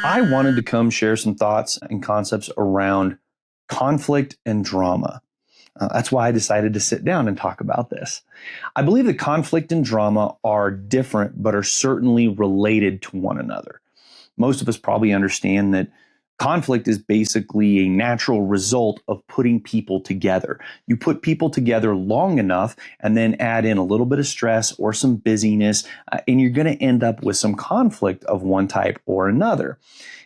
I wanted to come share some thoughts and concepts around conflict and drama. That's why I decided to sit down and talk about this. I believe that conflict and drama are different, but are certainly related to one another. Most of us probably understand that conflict is basically a natural result of putting people together. You put people together long enough and then add in a little bit of stress or some busyness, and you're going to end up with some conflict of one type or another.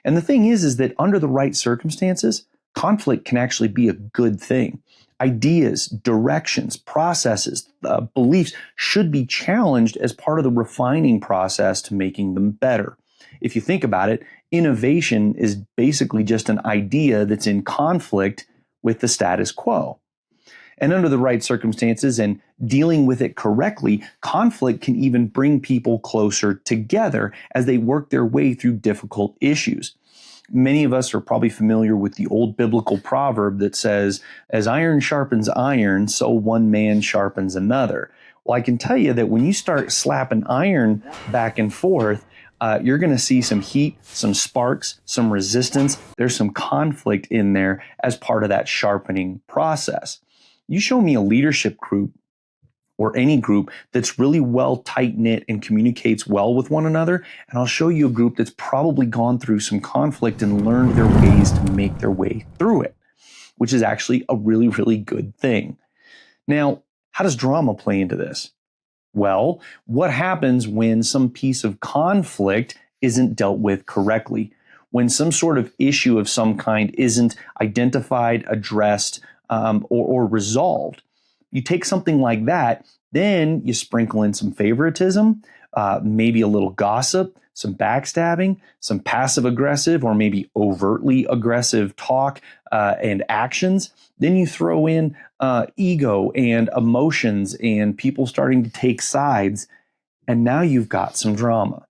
And the thing is that under the right circumstances, conflict can actually be a good thing. Ideas, directions, processes, beliefs should be challenged as part of the refining process to making them better. If you think about it, innovation is basically just an idea that's in conflict with the status quo. And under the right circumstances and dealing with it correctly, conflict can even bring people closer together as they work their way through difficult issues. Many of us are probably familiar with the old biblical proverb that says, as iron sharpens iron, so one man sharpens another. Well, I can tell you that when you start slapping iron back and forth, you're going to see some heat, some sparks, some resistance. There's some conflict in there as part of that sharpening process. You show me a leadership group or any group that's really well tight-knit and communicates well with one another, and I'll show you a group that's probably gone through some conflict and learned their ways to make their way through it, which is actually a really, really good thing. Now, how does drama play into this? Well, what happens when some piece of conflict isn't dealt with correctly? When some sort of issue of some kind isn't identified, addressed, or resolved? You take something like that, then you sprinkle in some favoritism, maybe a little gossip, some backstabbing, some passive aggressive or maybe overtly aggressive talk and actions. Then you throw in ego and emotions and people starting to take sides, and now you've got some drama.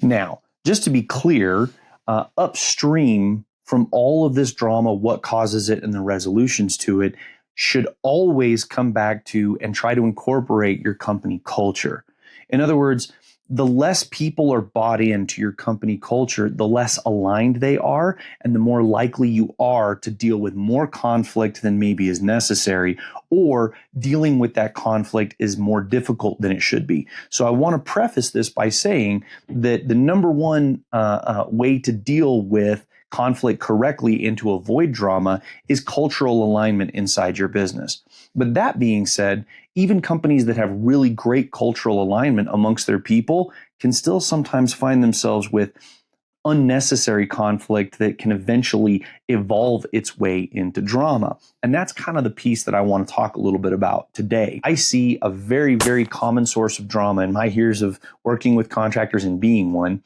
Now, just to be clear, upstream from all of this drama, what causes it and the resolutions to it should always come back to and try to incorporate your company culture. In other words, the less people are bought into your company culture, the less aligned they are, and the more likely you are to deal with more conflict than maybe is necessary, or dealing with that conflict is more difficult than it should be. So I want to preface this by saying that the number one way to deal with conflict correctly and to avoid drama is cultural alignment inside your business. But that being said, even companies that have really great cultural alignment amongst their people can still sometimes find themselves with unnecessary conflict that can eventually evolve its way into drama. And that's kind of the piece that I want to talk a little bit about today. I see a very, very common source of drama in my years of working with contractors and being one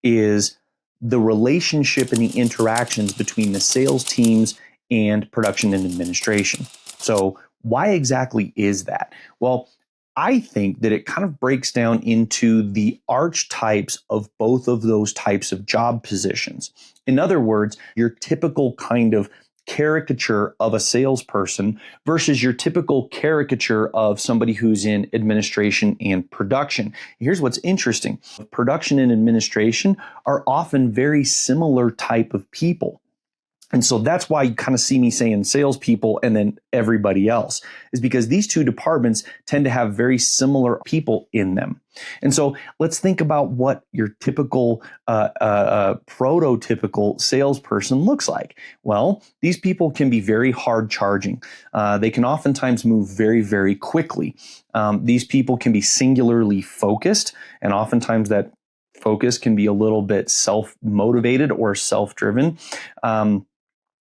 is the relationship and the interactions between the sales teams and production and administration. So why exactly is that? Well, I think that it kind of breaks down into the archetypes of both of those types of job positions. In other words, your typical kind of caricature of a salesperson versus your typical caricature of somebody who's in administration and production. Here's what's interesting. Production and administration are often very similar type of people. And so that's why you kind of see me saying salespeople and then everybody else, is because these two departments tend to have very similar people in them. And so let's think about what your typical prototypical salesperson looks like. Well, these people can be very hard charging. They can oftentimes move very, very quickly. These people can be singularly focused, and oftentimes that focus can be a little bit self-motivated or self-driven.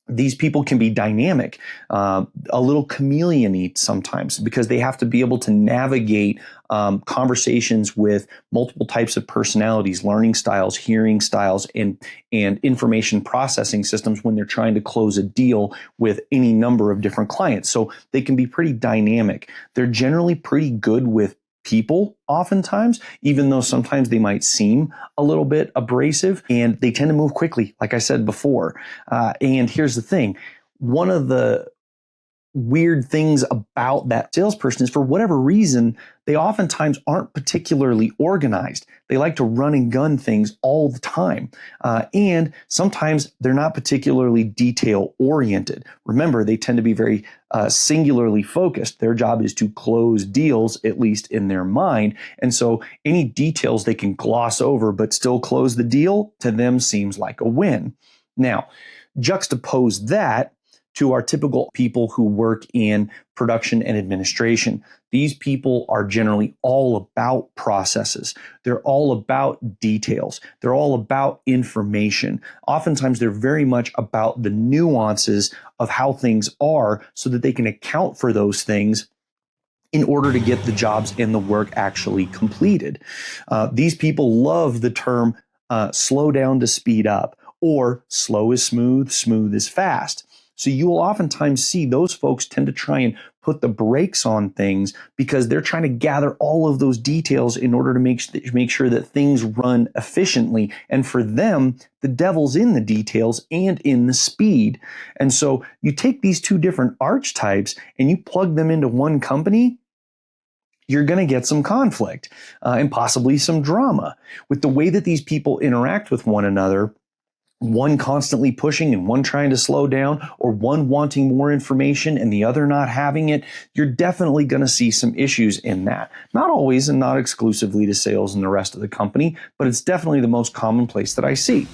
These people can be dynamic, a little chameleon-y sometimes, because they have to be able to navigate conversations with multiple types of personalities, learning styles, hearing styles, and information processing systems when they're trying to close a deal with any number of different clients. So they can be pretty dynamic. They're generally pretty good with people oftentimes, even though sometimes they might seem a little bit abrasive, and they tend to move quickly, like I said before. And here's the thing. One of the weird things about that salesperson is, for whatever reason, they oftentimes aren't particularly organized. They like to run and gun things all the time. And sometimes they're not particularly detail oriented. Remember, they tend to be very singularly focused. Their job is to close deals, at least in their mind. And so any details they can gloss over but still close the deal, to them seems like a win. Now, juxtapose that to our typical people who work in production and administration. These people are generally all about processes. They're all about details. They're all about information. Oftentimes, they're very much about the nuances of how things are so that they can account for those things in order to get the jobs and the work actually completed. These people love the term slow down to speed up, or slow is smooth, smooth is fast. So you will oftentimes see those folks tend to try and put the brakes on things because they're trying to gather all of those details in order to make sure that things run efficiently. And for them, the devil's in the details and in the speed. And so you take these two different archetypes and you plug them into one company, you're going to get some conflict and possibly some drama. With the way that these people interact with one another, one constantly pushing and one trying to slow down, or one wanting more information and the other not having it, you're definitely going to see some issues in that. Not always and not exclusively to sales and the rest of the company, but it's definitely the most common place that I see.